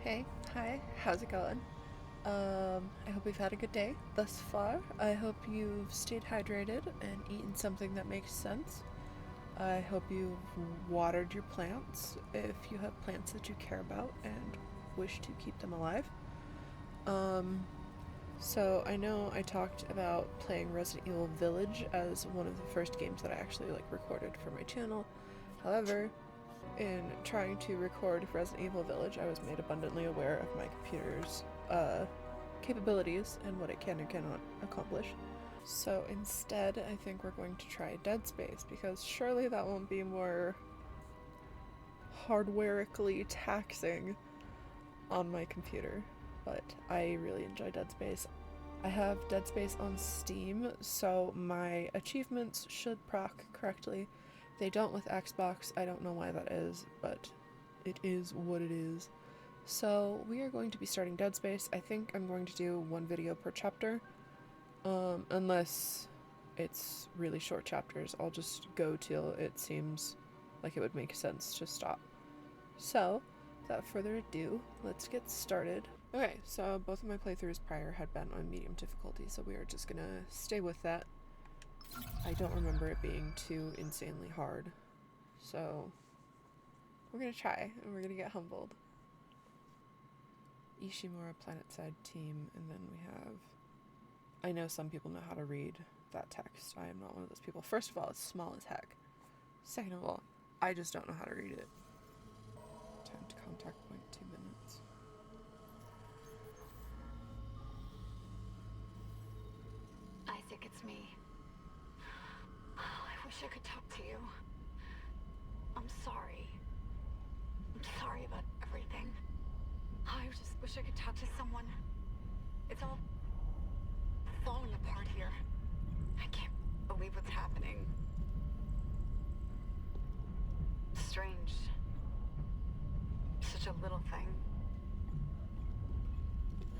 Hey, hi, how's it going? I hope you've had a good day thus far. I hope you've stayed hydrated and eaten something that makes sense. I hope you've watered your plants if you have plants that you care about and wish to keep them alive. Um, so I know I talked about playing Resident Evil Village as one of the first games that I actually recorded for my channel. However, in trying to record Resident Evil Village, I was made abundantly aware of my computer's capabilities and what it can and cannot accomplish. So instead, I think we're going to try Dead Space, because surely that won't be more hardwareically taxing on my computer. But I really enjoy Dead Space. I have Dead Space on Steam, so my achievements should proc correctly. They don't with Xbox. I don't know why that is, but it is what it is. So we are going to be starting Dead Space. I think I'm going to do one video per chapter. Unless it's really short chapters, I'll just go till it seems like it would make sense to stop. So, without further ado, let's get started. Okay, so both of my playthroughs prior had been on medium difficulty, so we are just gonna stay with that. I don't remember it being too insanely hard, so we're gonna try, and we're gonna get humbled. Ishimura Planetside Team, and then we have... I know some people know how to read that text. I am not one of those people. First of all, it's small as heck. Second of all, I just don't know how to read it. Time to contact point, 2 minutes. Isaac, it's me. I wish I could talk to you. I'm sorry. I'm sorry about everything. I just wish I could talk to someone. It's all falling apart here. I can't believe what's happening. Strange. Such a little thing.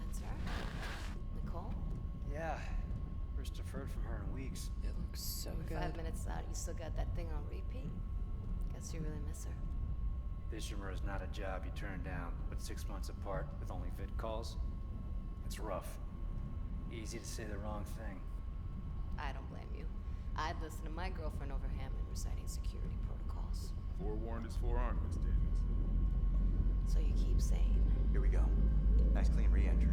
That's her? Nicole? Yeah. First deferred from her in weeks. It looks so good. 5 minutes out, you still got that thing on repeat? Guess you really miss her. Ishimura is not a job you turn down, but 6 months apart with only vid calls. It's rough. Easy to say the wrong thing. I don't blame you. I'd listen to my girlfriend over Hammond reciting security protocols. Forewarned is forearmed, Miss Davis. So you keep saying. Here we go. Nice clean re-entry.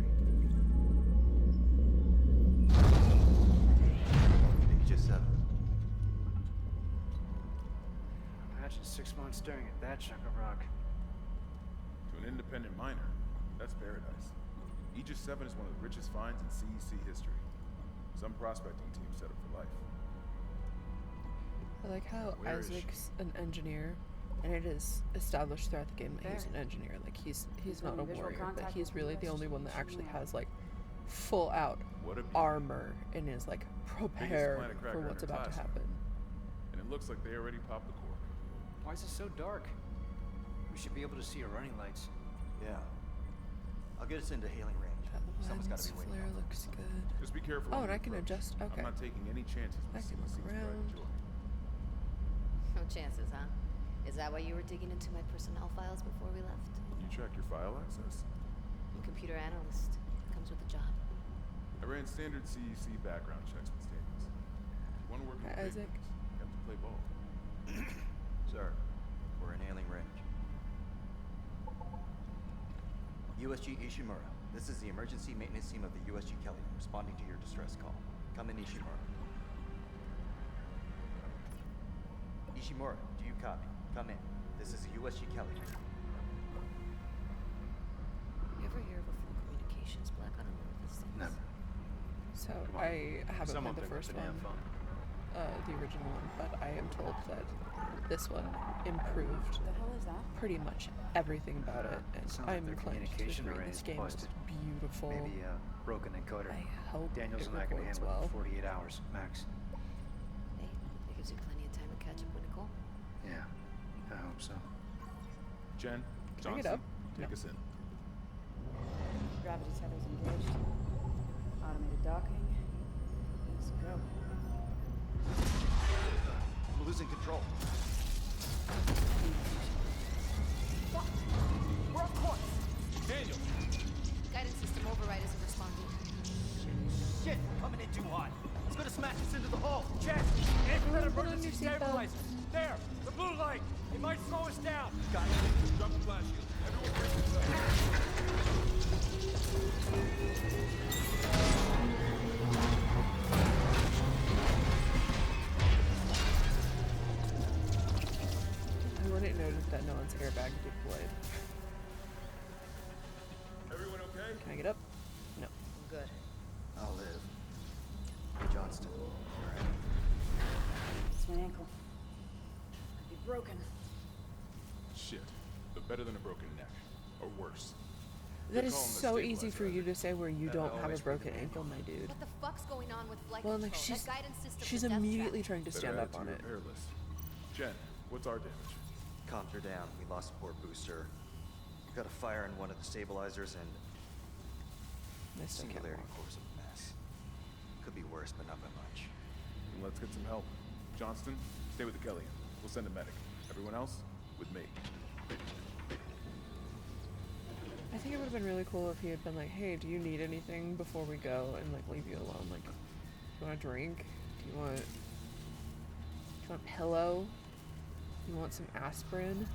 Just 7. Imagine 6 months staring at that chunk of rock. To an independent miner, that's paradise. Aegis 7 is one of the richest finds in CEC history. Some prospecting teams set up for life. I like how Where is she? Isaac's an engineer, and it is established throughout the game that he's an engineer. Like, he's not a warrior, but he's really the only one that actually has, like, full out What a armor and is, like, prepared planet cracker for in what's her about to class. happen. And it looks like they already popped the cork. Why is it so dark? We should be able to see her running lights. Yeah. I'll get us into hailing range. That Someone's got lens to be waiting. flare out. looks good. Just be careful. Oh, on and the I can approach. adjust. Okay. I'm not taking any chances I with can CEC's look pride and around. joy. No chances, huh? Is that why you were digging into my personnel files before we left? You track your file access? I'm a computer analyst. Comes with the job. I ran standard CEC background checks with Davis. You want to work in Hi, the Isaac. papers, you have to play ball. Sir, we're in hailing range. USG Ishimura. This is the emergency maintenance team of the USG Kelly, responding to your distress call. Come in, Ishimura. Ishimura, do you copy? Come in. This is the USG Kelly. You ever hear of a full communications blackout on one of these things? Never. So Come on. I haven't Someone played the pick up first the damn one, phone. the original one, but I am told that this one improved The hell is that? pretty much everything about it, and Sounds like I'm their inclined to communication agree. array This is game is busted. beautiful. Maybe a broken encoder. I hope Daniels it and I can records handle it well. in 48 hours, max. Hey, that gives you plenty of time to catch up with Nicole. Yeah, I hope so. Jen, Can I get Johnson, up? take No. us in. Gravity tethers engaged. Automated docking. Let's go. I'm losing control. We're off course. Jen, Can I get up? No. I'm good. I'll live. Hey, Johnston. Alright. It's my ankle. Be broken. Shit. But better than a broken neck. Or worse. That You're is calling the so easy stabilizer for you out. to say where you don't have a always read the broken ankle, manual. my dude. What the fuck's going on with flight Well, control? like she's That guidance system's she's a death immediately trap. trying to Better stand add up to on your it. repair list. Jen, what's our damage? Comms are down. We lost a port booster. We got a fire in one of the stabilizers and I still can't singularity walk. core's a mess. Could be worse, but not by much. Then let's get some help. Johnston, stay with the Kellyan. We'll send a medic. Everyone else, with me. I think it would have been really cool if he had been like, "Hey, do you need anything before we go?" and like leave you alone. Like, do you want a drink? Do you want a pillow? Do you want some aspirin?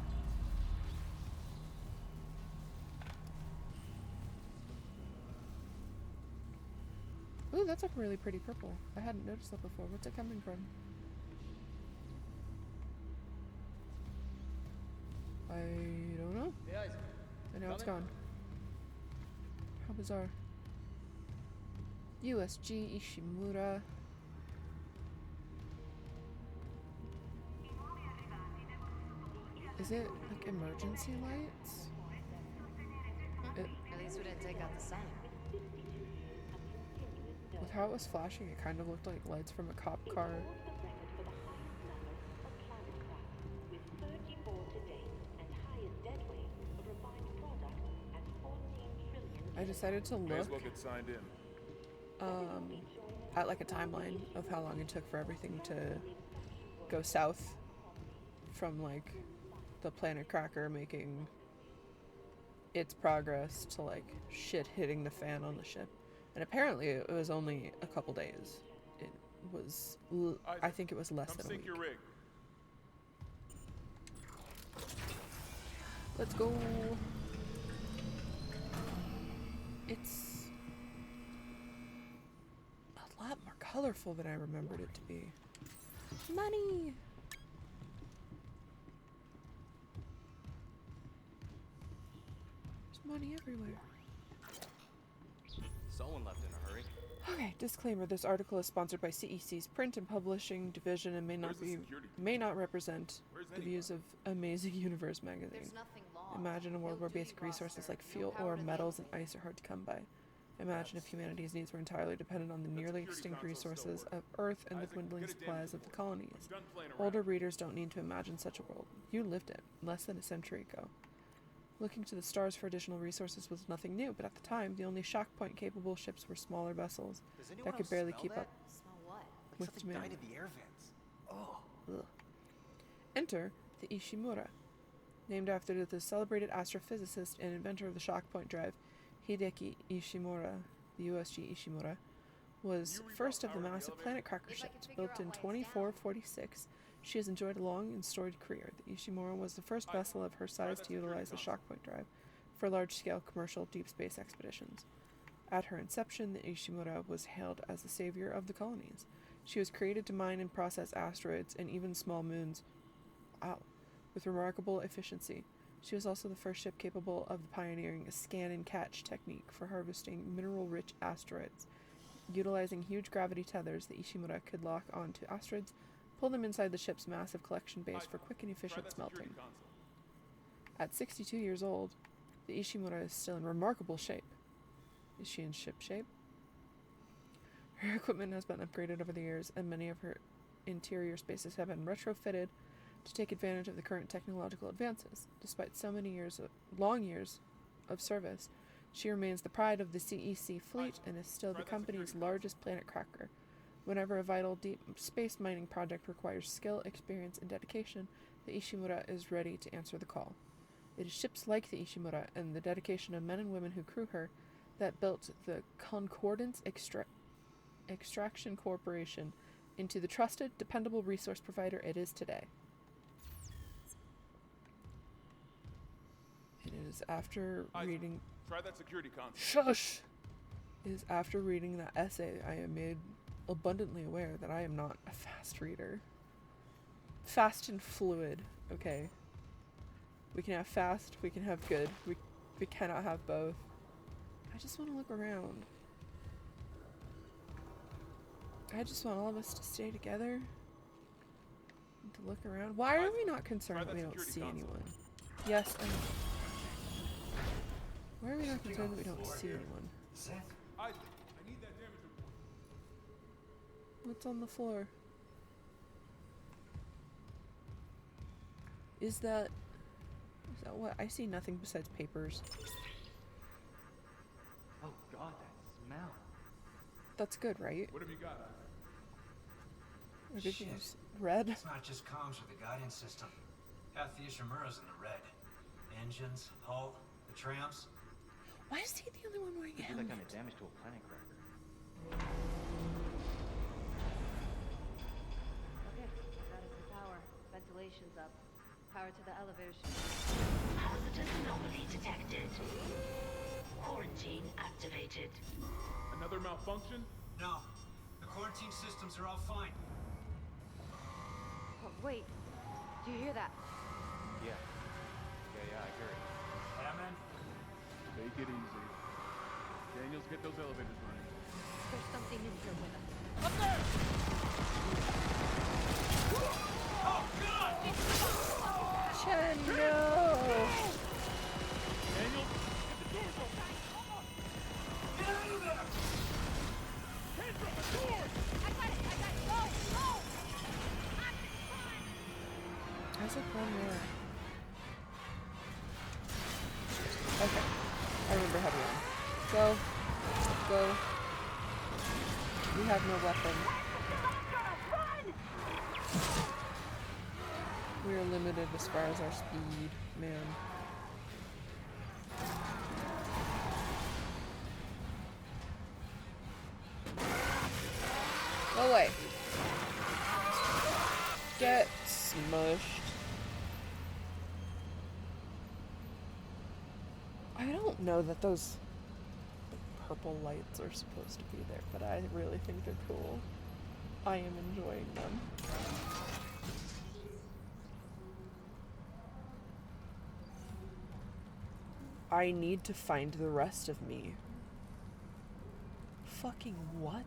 Ooh, that's a really pretty purple. I hadn't noticed that before. What's it coming from? I don't know. Hey, Isaac. And now it's gone. How bizarre. USG Ishimura. Is it like emergency lights? At least we didn't take out the sign. With how it was flashing, it kind of looked like lights from a cop car. I decided to May as look well get signed in. at like a timeline of how long it took for everything to go south from like the planet cracker making its progress to like shit hitting the fan on the ship. And apparently it was only a couple days. It was, I think it was less Come than a sync week. your rig. Let's go. It's a lot more colorful than I remembered it to be. Money! There's money everywhere. Someone left in a hurry. Okay, disclaimer, this article is sponsored by CEC's print and publishing division and may Where's the not security? represent Where's the views of Amazing Universe magazine. There's nothing long. Imagine a world No where duty basic resources roster, like no fuel, power ore, to the metals, and alien. ice are hard to come by. Imagine if humanity's needs were entirely dependent on the nearly security extinct console's still resources working. of Earth and the Isaac, dwindling get a damage supplies of the report. colonies. I'm done playing around. Older readers don't need to imagine such a world. You lived it, less than a century ago. Looking to the stars for additional resources was nothing new, but at the time, the only shock point capable ships were smaller vessels Does anyone that could else barely smell keep that? up Smell what? Like with something demand. died in the air vents. Oh. Ugh. Enter the Ishimura. Named after the celebrated astrophysicist and inventor of the shock point drive, Hideki Ishimura, the USG Ishimura, was first of the massive planet cracker If I could ships figure built out in why it's 2446. She has enjoyed a long and storied career. The Ishimura was the first vessel of her size to utilize the shock point drive for large-scale commercial deep space expeditions. At her inception, the Ishimura was hailed as the savior of the colonies. She was created to mine and process asteroids and even small moons. Wow. With remarkable efficiency. She was also the first ship capable of pioneering a scan and catch technique for harvesting mineral-rich asteroids. Utilizing huge gravity tethers, the Ishimura could lock onto asteroids, pull them inside the ship's massive collection base for quick and Try efficient that security smelting. console. At 62 years old, the Ishimura is still in remarkable shape. Is she in ship shape? Her equipment has been upgraded over the years, and many of her interior spaces have been retrofitted to take advantage of the current technological advances. Despite so many long years of service, she remains the pride of the CEC fleet and is still the company's largest planet cracker. Whenever a vital deep space mining project requires skill, experience, and dedication, the Ishimura is ready to answer the call. It is ships like the Ishimura and the dedication of men and women who crew her that built the Concordance Extraction Corporation into the trusted, dependable resource provider it is today. It is after Isaac. reading... Try that security console. Shush! It is after reading that essay I am made abundantly aware that I am not a fast reader. Fast and fluid, okay? We can have fast, we can have good, we cannot have both. I just want to look around. I just want all of us to stay together and to look around. Why are we not concerned that we don't see anyone? Yes, I know. Why are we not concerned that we don't see anyone? Isaac, I need that damage report. What's on the floor? Is that what? I see nothing besides papers. Oh god, that smell. That's good, right? What have you got? Everything's red. It's not just comms or the guidance system. Half the Ishimura's in the red. Engines, hull, the trams. Why is he the only one wearing a Could be that helmet? kind of damage to a planning cracker. Okay, got us some power. Ventilation's up. Power to the elevators. Hazardous anomaly detected. Quarantine activated. Another malfunction? No, the quarantine systems are all fine. Oh, wait. Do you hear that? Yeah. Yeah, I hear it. Hammond? Take it easy. Daniels, get those elevators running. There's something in here with us. Chen, no! Daniels, get the doors open! Get out of there! Kendra, the doors! I got it! Go! How's it one more? Okay. I remember having one. Go. Go. We have no weapon. We are limited as far as our speed, man. Oh wait. Get smushed. I don't know that those purple lights are supposed to be there, but I really think they're cool. I am enjoying them. I need to find the rest of me. Fucking what?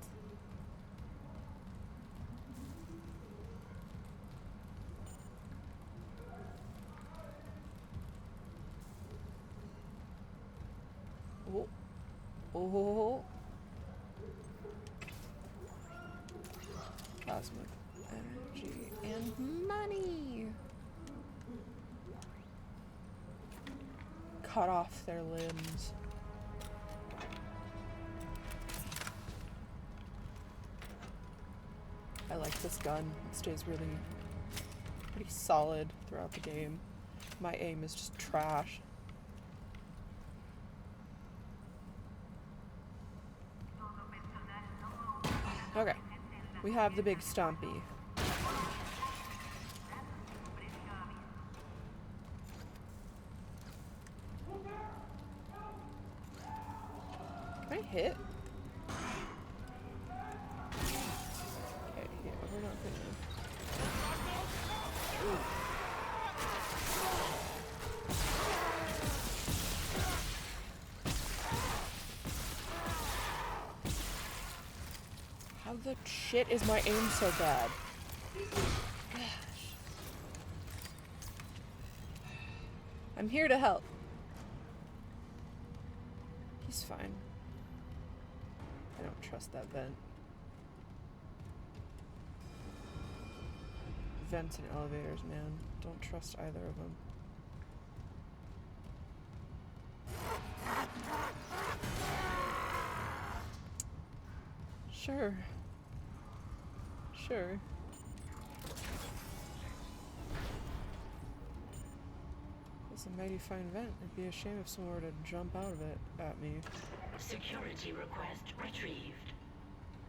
Oh. Oh. Cosmic energy and money. Cut off their limbs. I like this gun. It stays really pretty solid throughout the game. My aim is just trash. Okay, we have the big stompy. Can I hit? Okay, yeah, we're not gonna. How the shit is my aim so bad? Gosh. I'm here to help. He's fine. I don't trust that vent. Vents and elevators, man. Don't trust either of them. Sure. Sure. It's a mighty fine vent. It'd be a shame if someone were to jump out of it at me. Security request retrieved.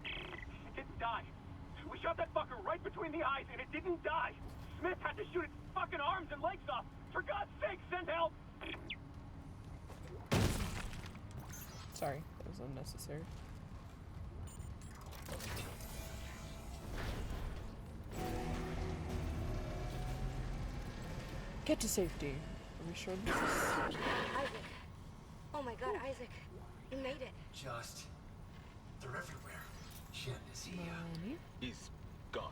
It didn't die. We shot that fucker right between the eyes and it didn't die. Smith had to shoot its fucking arms and legs off. For God's sake, send help! Sorry, that was unnecessary. Get to safety. Are we sure this is... Isaac. Oh my god, Isaac. You made it. Just... They're everywhere. Shit, is he, Money? He's gone.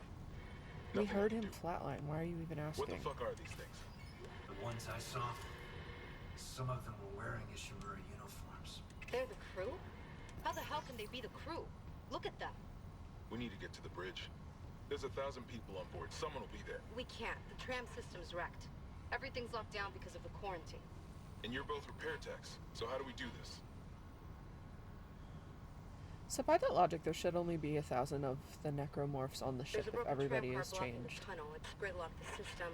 We Nothing heard I can him do. flatline. Why are you even asking? What the fuck are these things? The ones I saw, some of them were wearing Ishimura uniforms. They're the crew? How the hell can they be the crew? Look at them. We need to get to the bridge. There's 1,000 people on board. Someone will be there. We can't. The tram system's wrecked. Everything's locked down because of the quarantine. And you're both repair techs. So how do we do this? So by that logic, there should only be 1,000 of the necromorphs on the ship There's a if broken everybody tram car is blocking changed. the tunnel. It's gridlocked the system.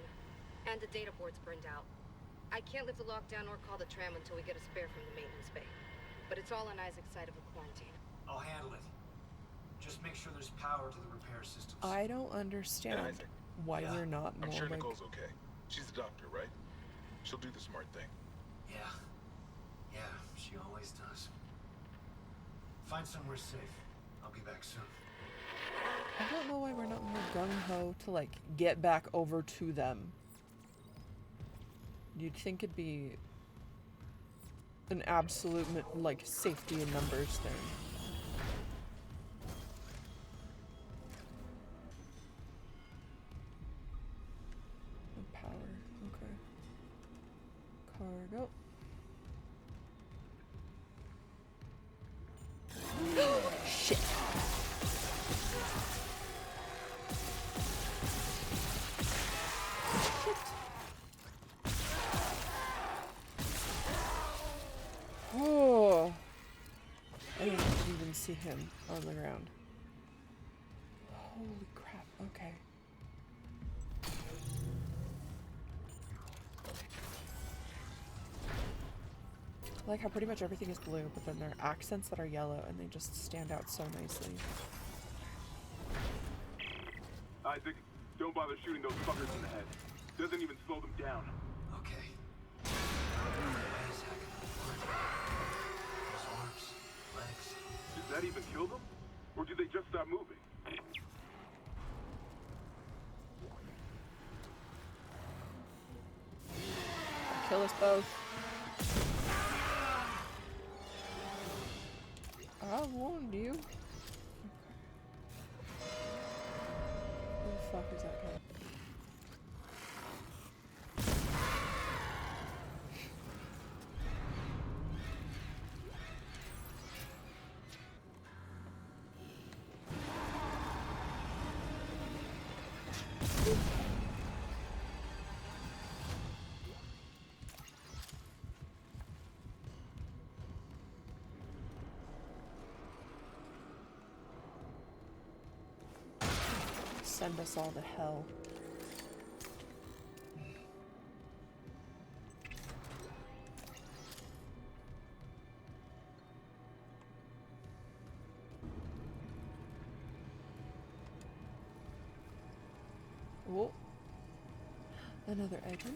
And the data board's burned out. I can't lift the lockdown or call the tram until we get a spare from the maintenance bay. But it's all on Isaac's side of the quarantine. I'll handle it. Just make sure there's power to the repair systems. I don't understand Isaac. why Yeah. we're not I'm more sure like... Nicole's okay. She's the doctor, right? She'll do the smart thing. Yeah. Yeah, she always does. Find somewhere safe. I'll be back soon. I don't know why we're not more gung-ho to, like, get back over to them. You'd think it'd be an absolute, like, safety in numbers thing. And power, okay. Cargo. Shit. Oh, I didn't even see him on the ground. Holy crap, okay. I like how pretty much everything is blue, but then there are accents that are yellow and they just stand out so nicely. Isaac, don't bother shooting those fuckers in the head. Doesn't even slow them down. Okay. Those arms, legs. Does that even kill them? Or do they just stop moving? Kill us both. I warned you. Who the fuck is that guy? Send us all to hell. Oh. Another item.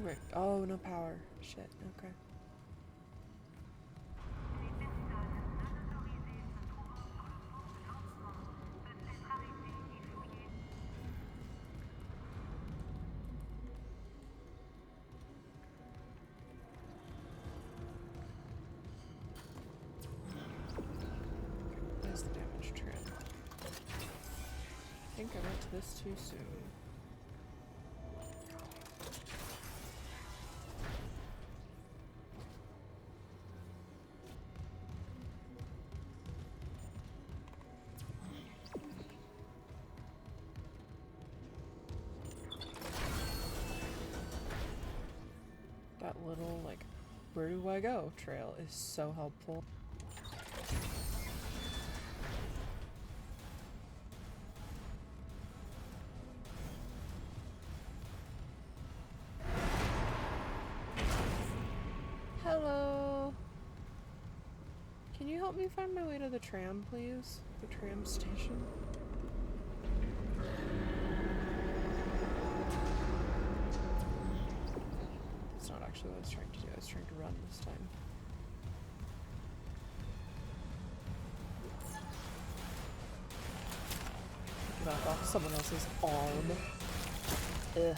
Okay. Oh, no power. Shit. Okay. There's the damage trim. I think I went to this too soon. That little, like, where do I go trail is so helpful. Hello. Can you help me find my way to the tram, please? The tram station. That's not actually what I was trying to do. I was trying to run this time. Pick it up off someone else's arm. Ugh.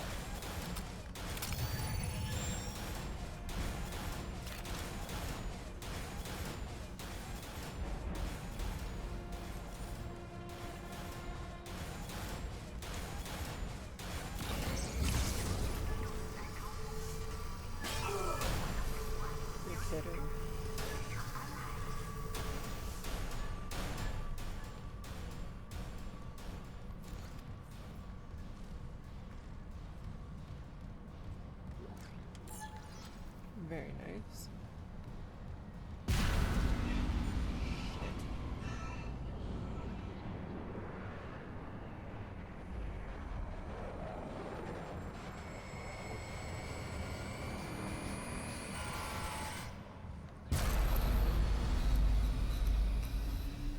Very nice.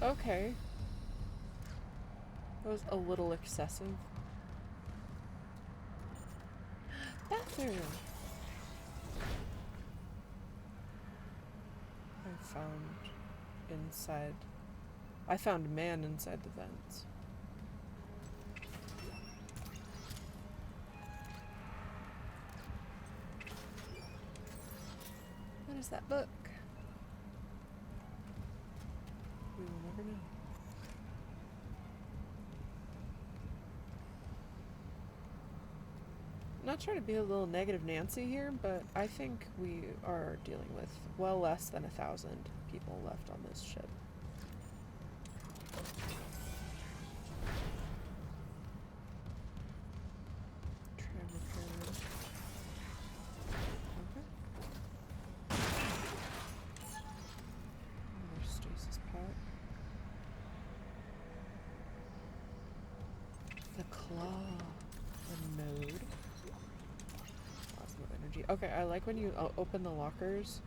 Okay. That was a little excessive. Bathroom! I found a man inside the vents. What is that book? We will never know. Not trying to be a little negative Nancy here, but I think we are dealing with well less than 1,000 people left on this ship. Another stasis pot. The claw. The node. Plasma energy. Okay, I like when you open the lockers.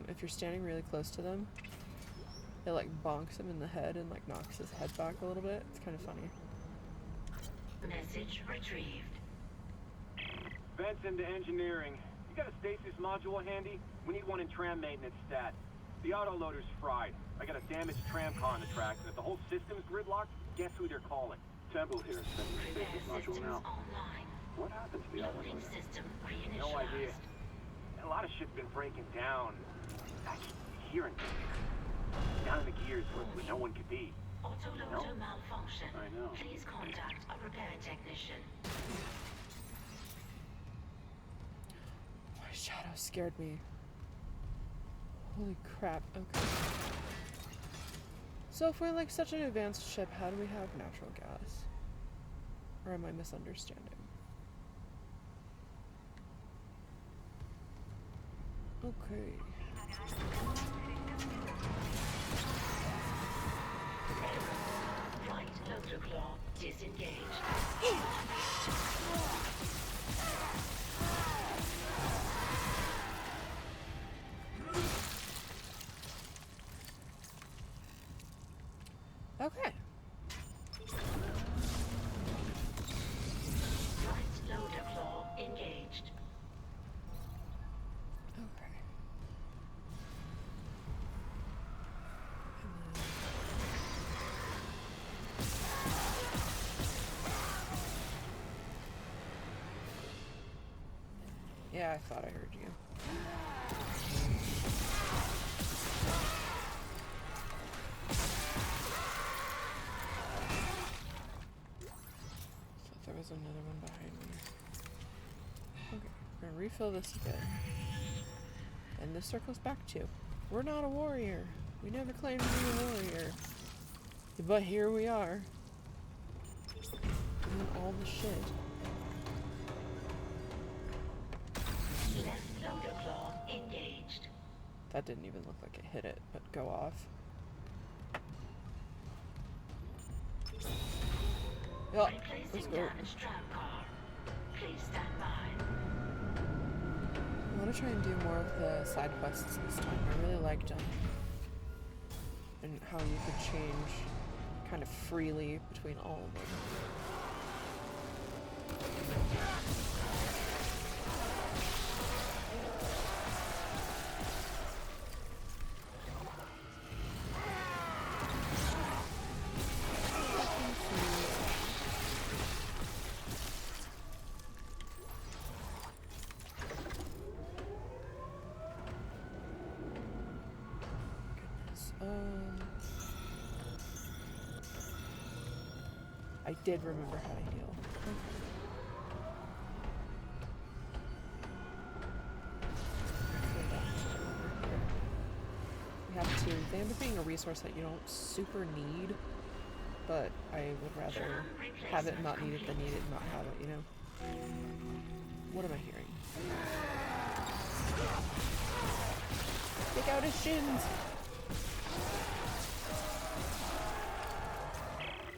If you're standing really close to them, it like bonks him in the head and like knocks his head back a little bit. It's kind of funny. Message retrieved. Vents into engineering. You got a stasis module handy? We need one in tram maintenance stat. The autoloader's fried. I got a damaged tram car on the tracks, and if the whole system's gridlocked, guess who they're calling? Temple here sends the stasis module now. Online. What happened to the Loading autoloader? system No idea. reinitialized. A lot of shit's been breaking down. I keep hearing things. Down in the gears where no one could be. Autoloader malfunction. I know. Please contact a repair technician. My shadow scared me. Holy crap. Okay. So if we're like such an advanced ship, how do we have natural gas? Or am I misunderstanding? Okay. Flight loader claw disengaged. Okay. Flight loader claw engaged. Okay. Yeah, I thought I heard you. Thought there was another one behind me. Okay, we're gonna refill this again. And this circles back to, we're not a warrior. We never claimed to be a warrior. But here we are. Doing all the shit. Left loader claw engaged. That didn't even look like it hit it, but go off. Yup, let's Replacing go. damaged tram car. Please stand by. I want to try and do more of the side quests this time. I really liked them. And how you could change kind of freely between all of them. I did remember how to heal. We have two. They end up being a resource that you don't super need, but I would rather have it not need it than need it and not have it, you know? What am I hearing? out his shins.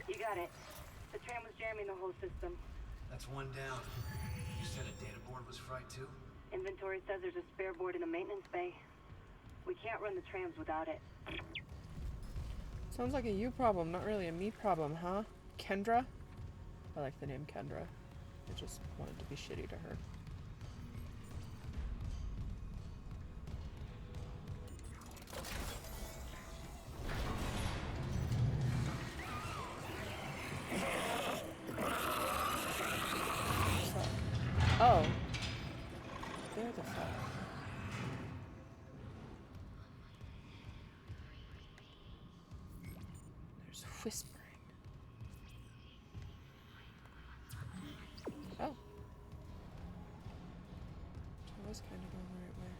You got it. The tram was jamming the whole system. That's one down. You said a data board was fried too? Inventory says there's a spare board in the maintenance bay. We can't run the trams without it. Sounds like a you problem, not really a me problem, huh? Kendra? I like the name Kendra. I just wanted to be shitty to her. Oh. There the fuck. There's whispering. Oh. I was kind of going the right way.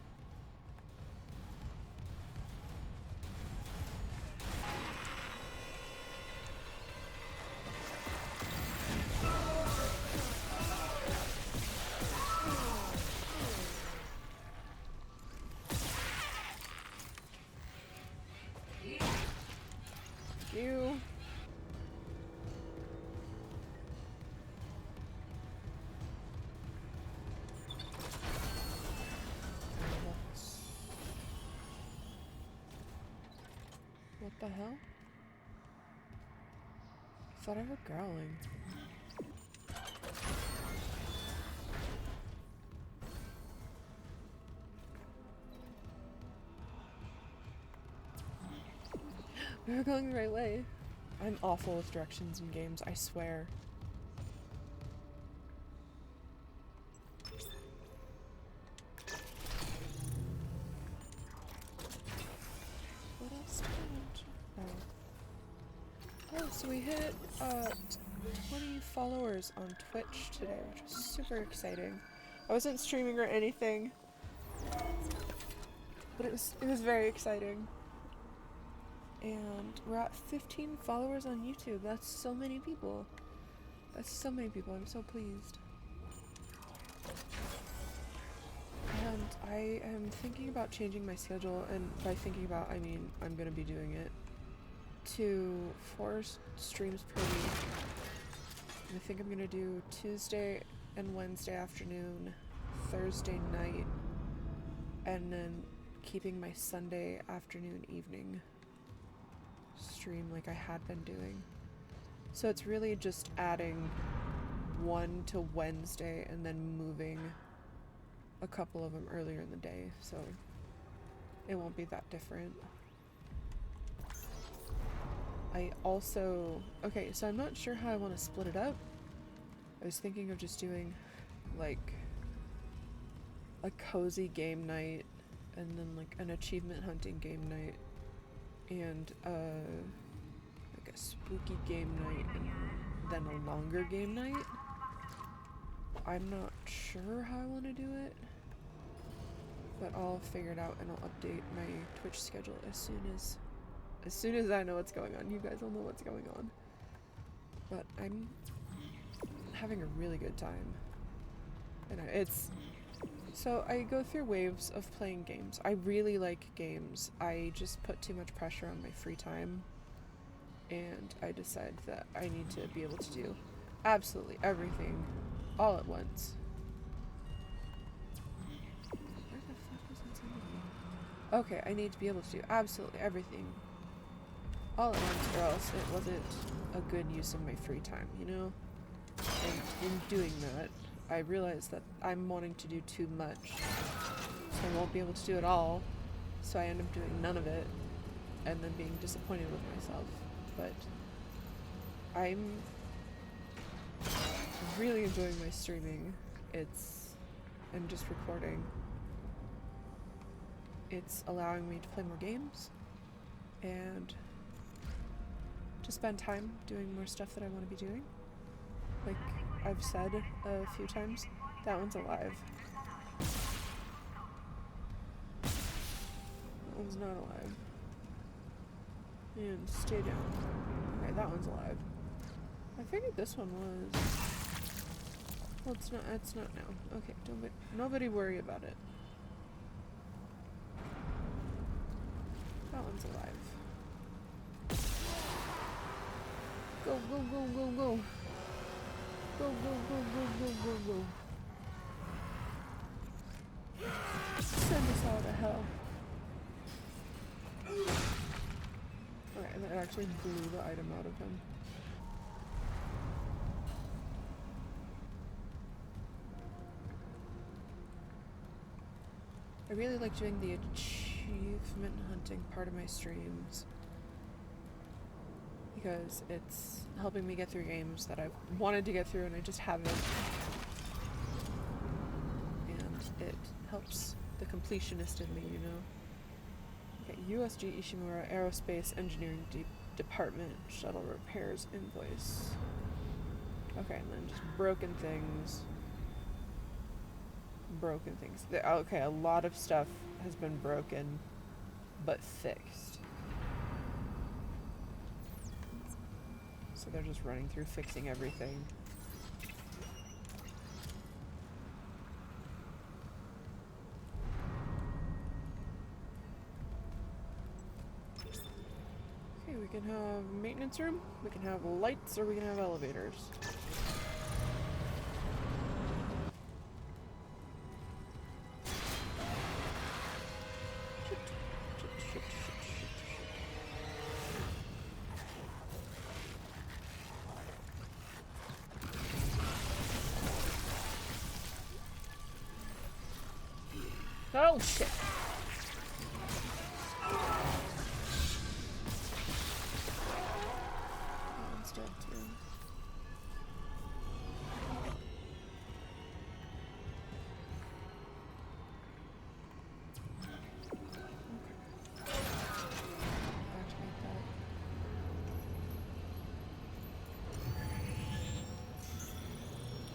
You. What the hell? I thought I heard growling. We were going the right way. I'm awful with directions in games, I swear. What else did I want to... Oh, so we hit 20 followers on Twitch today, which was super exciting. I wasn't streaming or anything, but it was very exciting. And we're at 15 followers on YouTube. That's so many people. That's so many people. I'm so pleased. And I am thinking about changing my schedule, and by thinking about, I mean I'm gonna be doing it, to 4 streams per week. And I think I'm gonna do Tuesday and Wednesday afternoon, Thursday night, and then keeping my Sunday afternoon, evening stream like I had been doing. So it's really just adding one to Wednesday and then moving a couple of them earlier in the day, so it won't be that different. I also, okay, so I'm not sure how I want to split it up. I was thinking of just doing like a cozy game night and then like an achievement hunting game night and like a spooky game night and then a longer game night. I'm not sure how I want to do it, but I'll figure it out and I'll update my Twitch schedule as soon as I know what's going on. You guys will know what's going on. But I'm having a really good time. And so I go through waves of playing games. I really like games. I just put too much pressure on my free time. And I decide that I need to be able to do absolutely everything all at once. Where the fuck was that somebody? Okay, I need to be able to do absolutely everything all at once, or else it wasn't a good use of my free time, you know? And in doing that, I realized that I'm wanting to do too much, so I won't be able to do it all, so I end up doing none of it, and then being disappointed with myself. But I'm really enjoying my streaming. I'm just recording. It's allowing me to play more games, and to spend time doing more stuff that I want to be doing. Like I've said a few times, that one's alive. That one's not alive. And stay down. Okay, that one's alive. I figured this one was. Well, it's not now. Okay, nobody worry about it. That one's alive. Go, go, go, go, go. Go, go, go, go, go, go, go. Send us all to hell. Okay, and that actually blew the item out of him. I really like doing the achievement hunting part of my streams because it's helping me get through games that I've wanted to get through and I just haven't. And it helps the completionist in me, you know? Okay, USG Ishimura Aerospace Engineering Department Shuttle Repairs Invoice. Okay, and then just broken things. Broken things. Okay, a lot of stuff has been broken, but fixed. So they're just running through fixing everything. Okay, we can have maintenance room, we can have lights, or we can have elevators. Oh shit. That one's dead too. Activate that.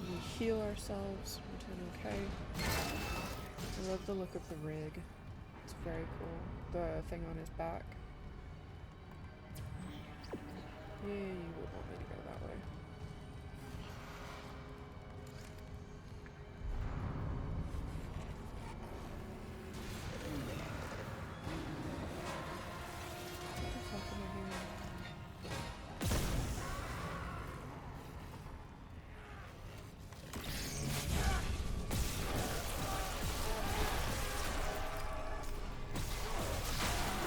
We heal ourselves, return okay. I love the look of the rig. It's very cool. The thing on his back. Yeah, you would want me to go that way. What the fuck am I doing?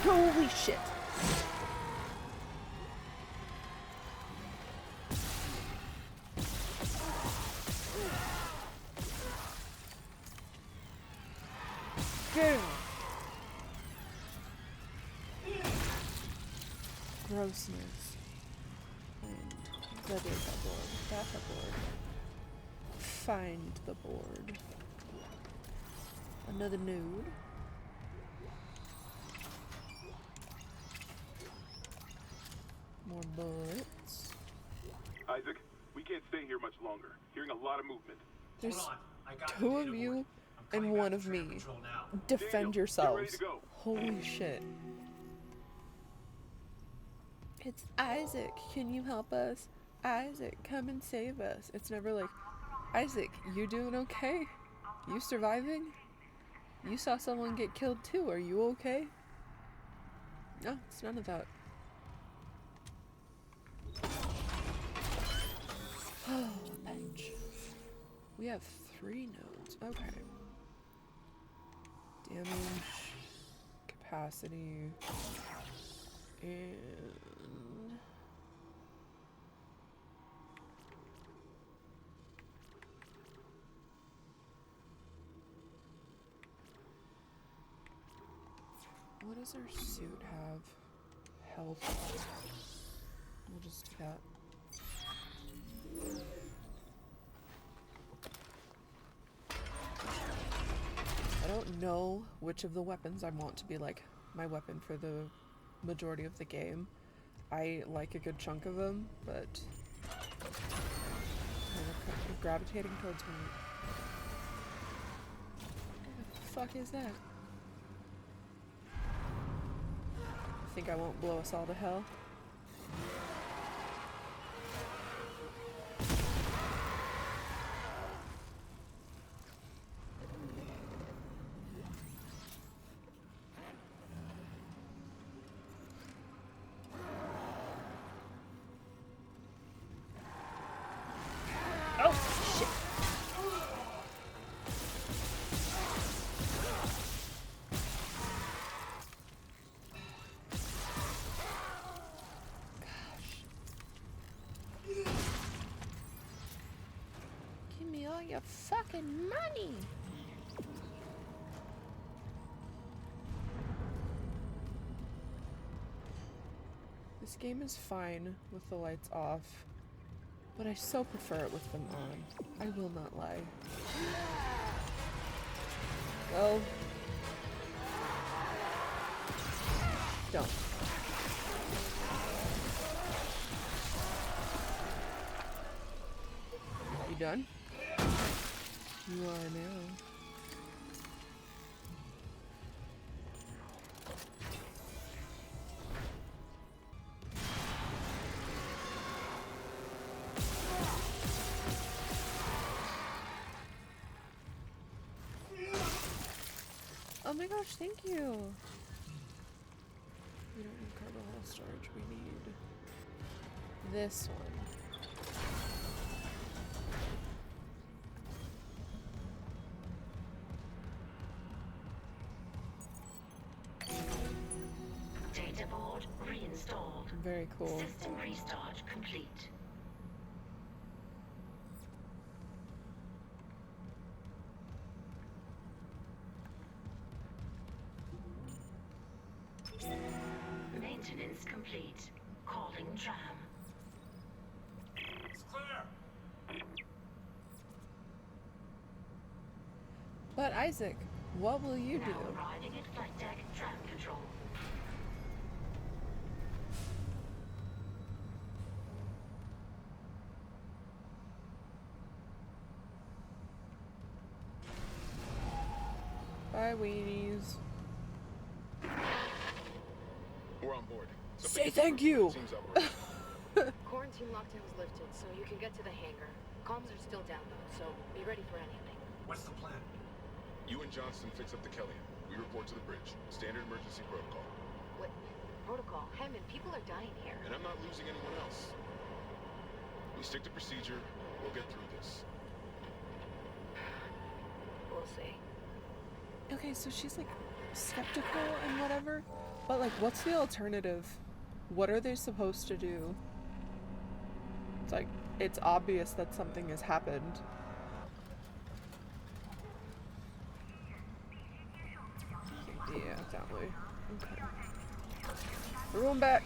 Holy shit. Dude. Grossness. And that is that board. That's a board. Find the board. Another node. More bullets. Isaac, we can't stay here much longer. Hearing a lot of movement. There's Hold on. I got two the of data you board. I'm coming and back one to of Tram me. Patrol now. Defend Daniel, yourselves. get ready to go. Holy shit. It's Isaac. Can you help us? Isaac, come and save us. It's never like, Isaac, you doing okay? You surviving? You saw someone get killed too. Are you okay? No, it's none of that. Oh, a bench. We have 3 nodes. Okay. Damage, capacity, and what does our suit have? Health. We'll just do that. I don't know which of the weapons I want to be like my weapon for the majority of the game. I like a good chunk of them, but they're gravitating towards me. What the fuck is that? Think I won't blow us all to hell? your fucking money. This game is fine with the lights off, but I so prefer it with them on. I will not lie. Well, don't. You done? You are now. Oh my gosh, thank you! We don't need cargo hold storage, we need this one. Data board reinstalled. Very cool. System restart complete. Maintenance complete. Calling tram. It's clear. But Isaac, what will you Now do? arriving at flight deck tram control. Bye, weenies. We're on board. Say thank you! Seems operational. Quarantine lockdown was lifted, so you can get to the hangar. Comms are still down though, so be ready for anything. What's the plan? You and Johnston fix up the Kellyan. We report to the bridge. Standard emergency protocol. What? Protocol? Hammond, people are dying here. And I'm not losing anyone else. We stick to procedure. We'll get through this. We'll see. Okay, so she's like skeptical and whatever, but like what's the alternative? What are they supposed to do? It's like, it's obvious that something has happened. Yeah, that way. Okay. We're going back.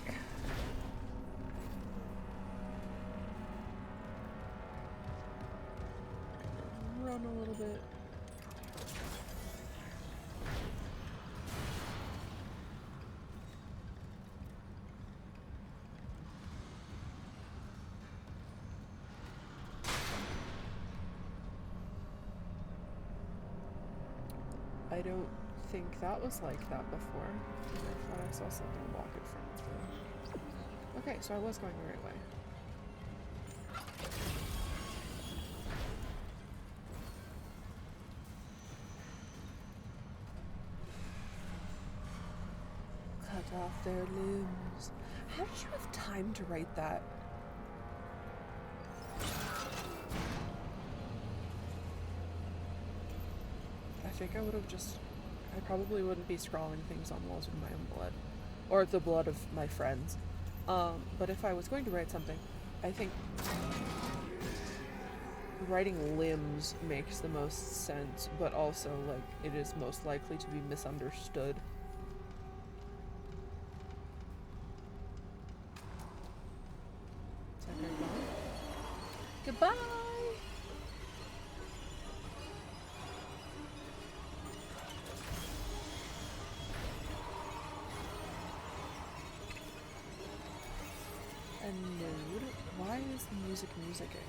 Run a little bit. I don't think that was like that before. I thought I saw something block it from the... Okay, so I was going the right way. Cut off their limbs. How did you have time to write that? I think I would have just... I probably wouldn't be scrawling things on walls with my own blood. Or the blood of my friends. But if I was going to write something, I think writing limbs makes the most sense, but also, like, it is most likely to be misunderstood. Is that goodbye? Goodbye! A node? Why is the music musicking?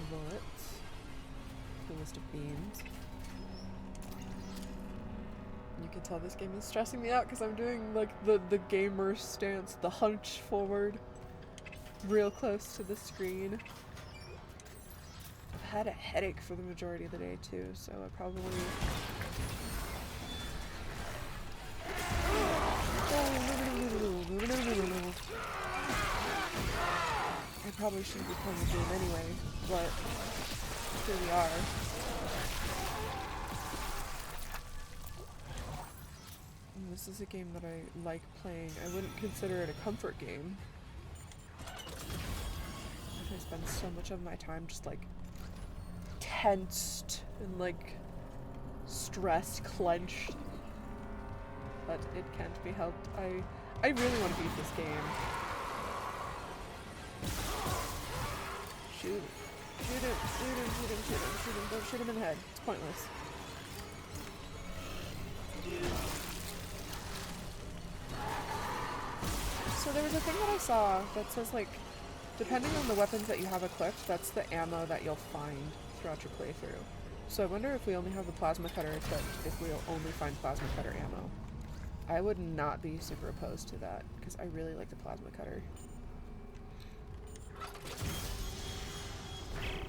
Bullets. The list of beams. You can tell this game is stressing me out because I'm doing like the gamer stance, the hunch forward, real close to the screen. I've had a headache for the majority of the day too, so I probably... I probably shouldn't be playing the game anyway, but here we are. And this is a game that I like playing. I wouldn't consider it a comfort game. I spend so much of my time just like tensed and like stressed, clenched. But it can't be helped. I really want to beat this game. Shoot him. Shoot him, shoot him, shoot him, shoot him, shoot him. Don't shoot him in the head. It's pointless. So there was a thing that I saw that says like, depending on the weapons that you have equipped, that's the ammo that you'll find throughout your playthrough. So I wonder if we only have the plasma cutter equipped, if we'll only find plasma cutter ammo. I would not be super opposed to that, because I really like the plasma cutter.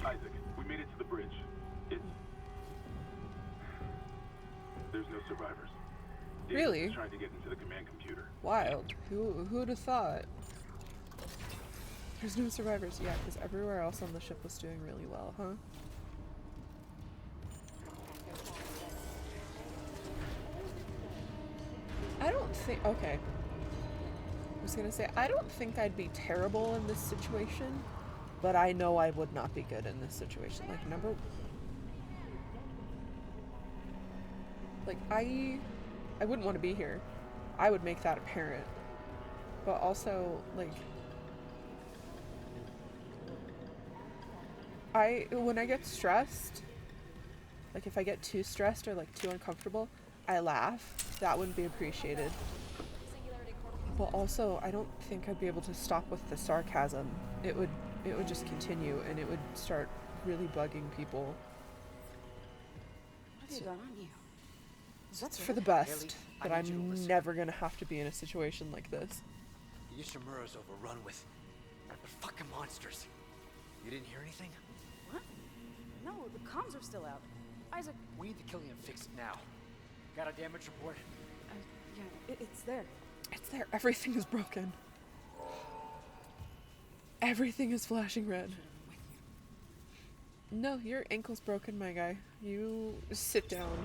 Isaac, we made it to the bridge. There's no survivors. Davis Really? is trying to get into the command computer. Wild. Who'd have thought? There's no survivors yet, because everywhere else on the ship was doing really well, huh? I don't think... Okay. I was gonna say, I don't think I'd be terrible in this situation, but I know I would not be good in this situation. Like, Like, I wouldn't want to be here. I would make that apparent. But also, like... when I get stressed, like if I get too stressed or like too uncomfortable, I laugh. That wouldn't be appreciated. But also, I don't think I'd be able to stop with the sarcasm. It would just continue, and it would start really bugging people. What's going on here? It's for the best that I'm never gonna have to be in a situation like this. Ishimura's overrun with fucking monsters. You didn't hear anything? What? No, the comms are still out. Isaac... We need to kill you and fix it now. Got a damage report? Yeah, it's there. It's there. Everything is broken. Everything is flashing red. No, your ankle's broken, my guy. You sit down.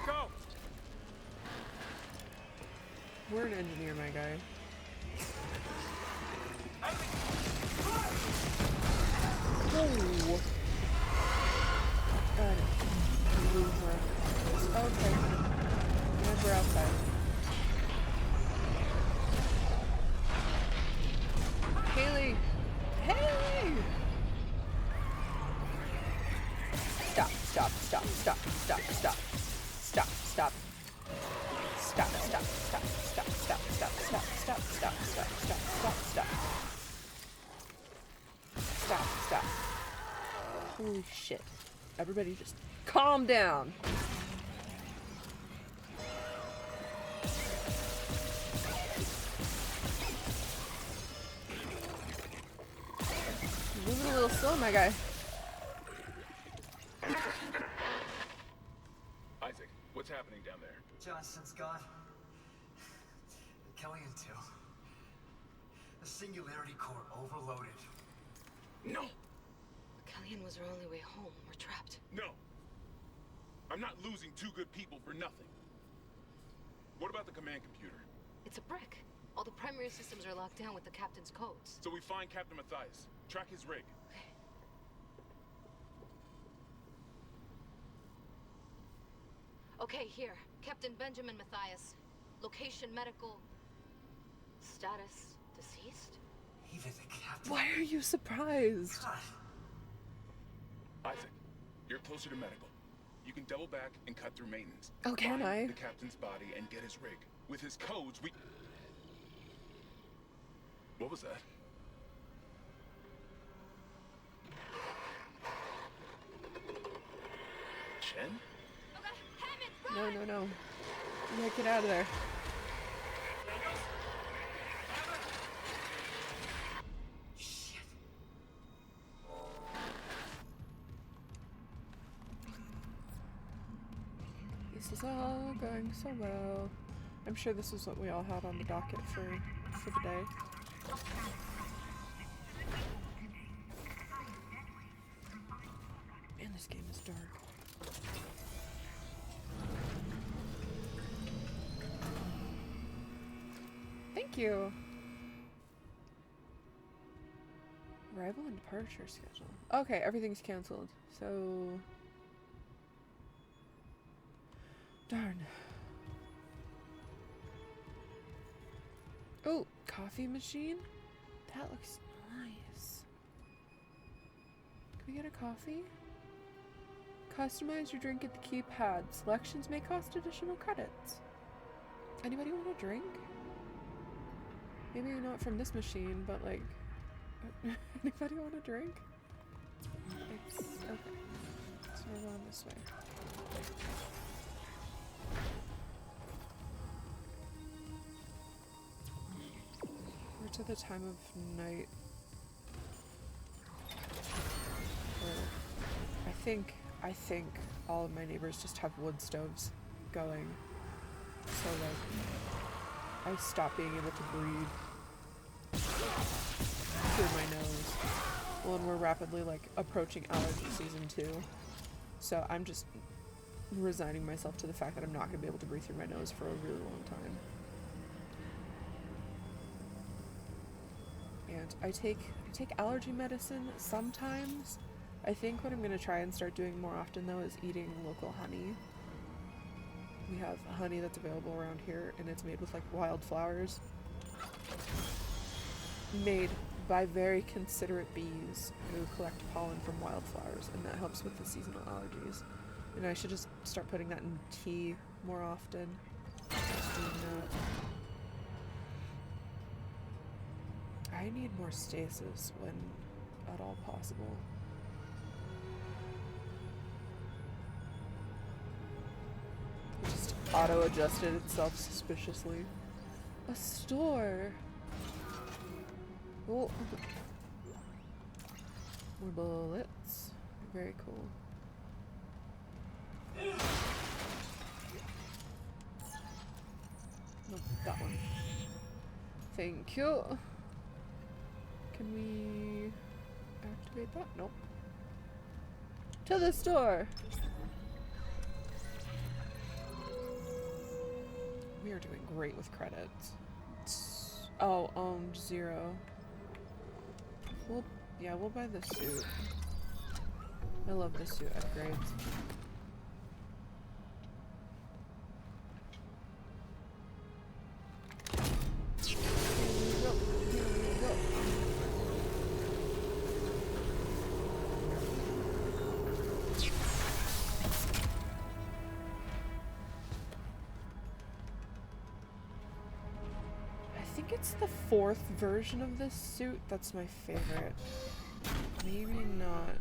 Go! We're an engineer, my guy. Oh! Got it. Okay. And we're outside. Haley! Haley! Stop, stop, stop, stop, stop, stop. Stop, stop. Stop, stop, stop, stop, stop, stop, stop, stop, stop, stop, stop, stop, stop. Stop, stop. Holy shit. Everybody just calm down. You're moving a little slow, my guy. Isaac, what's happening down there? Johnson's gone. Kellyan too. The Singularity Core overloaded. No! Kellyan was our only way home. We're trapped. No! I'm not losing two good people for nothing. What about the command computer? It's a brick. All the primary systems are locked down with the captain's codes. So we find Captain Matthias. Track his rig. Okay, here. Captain Benjamin Matthias. Location medical. Status deceased? Even the captain. Why are you surprised? God. Isaac, you're closer to medical. You can double back and cut through maintenance. Oh, can Find I? the captain's body and get his rig. With his codes, we... What was that? Chen? No, no, no. Yeah, get out of there. This is all going so well. I'm sure this is what we all had on the docket for the day. Man, this game is dark. Thank you. Arrival and departure schedule. Okay, everything's canceled. So... Darn. Oh, coffee machine? That looks nice. Can we get a coffee? Customize your drink at the keypad. Selections may cost additional credits. Anybody want a drink? Maybe not from this machine, but like... Anybody want a drink? It's... okay. So we're going this way. We're to the time of night where I think all of my neighbors just have wood stoves going. So like I stop being able to breathe through my nose. Well, and we're rapidly like approaching allergy season 2. So I'm just resigning myself to the fact that I'm not going to be able to breathe through my nose for a really long time. And I take allergy medicine sometimes. I think what I'm going to try and start doing more often though is eating local honey. We have honey that's available around here and it's made with like wildflowers. Made by very considerate bees who collect pollen from wildflowers, and that helps with the seasonal allergies. And I should just start putting that in tea more often. I need more stasis when at all possible. It just auto-adjusted itself suspiciously. A store! Oh. More bullets. Very cool. Nope, that one. Thank you. Can we activate that? Nope. To the store! We are doing great with credits. Oh, 0. We'll buy the suit. I love the suit upgrades. Here we go. I think it's the 4th version of this suit that's my favorite. Maybe not.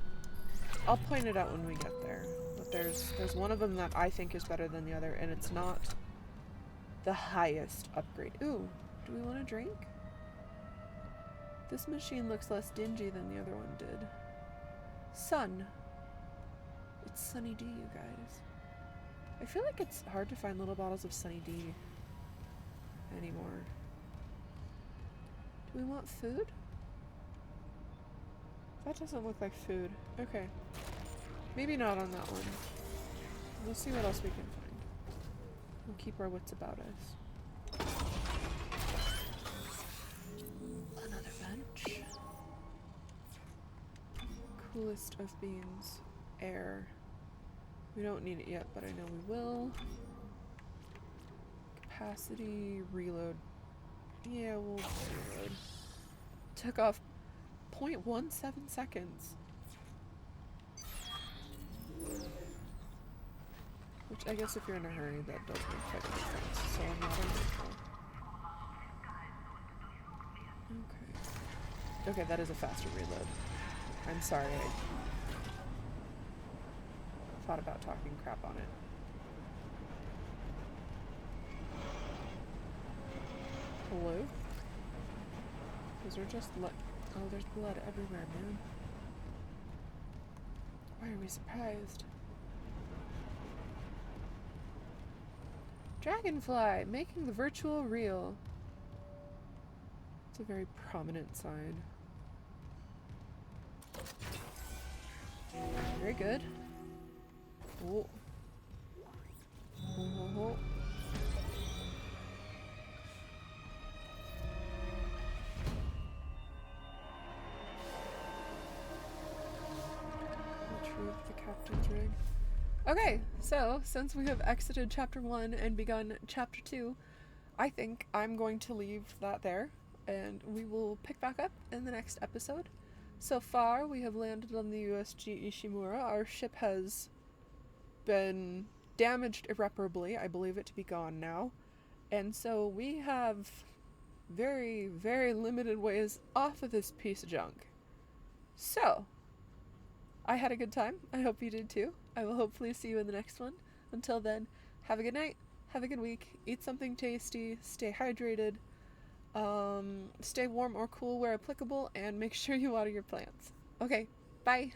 I'll point it out when we get there. But there's one of them that I think is better than the other, and it's not the highest upgrade. Ooh, do we want a drink? This machine looks less dingy than the other one did. Sun. It's Sunny D, you guys. I feel like it's hard to find little bottles of Sunny D anymore. Do we want food? That doesn't look like food. Okay. Maybe not on that one. We'll see what else we can find. We'll keep our wits about us. Another bench. Coolest of beans. Air. We don't need it yet, but I know we will. Capacity, reload. Yeah, we'll reload. Took off 0.17 seconds. Which I guess if you're in a hurry, that does make quite a difference. So I'm not unusual. Okay. Okay, that is a faster reload. I'm sorry, I thought about talking crap on it. Hello? Is there just blood? Oh, there's blood everywhere, man. Why are we surprised? Dragonfly, making the virtual real. It's a very prominent sign. Very good. Oh. Oh. Okay, so since we have exited chapter 1 and begun chapter 2, I think I'm going to leave that there, and we will pick back up in the next episode. So far, we have landed on the USG Ishimura. Our ship has been damaged irreparably. I believe it to be gone now. And so we have very, very limited ways off of this piece of junk. So, I had a good time. I hope you did too. I will hopefully see you in the next one. Until then, have a good night, have a good week, eat something tasty, stay hydrated, stay warm or cool where applicable, and make sure you water your plants. Okay, bye!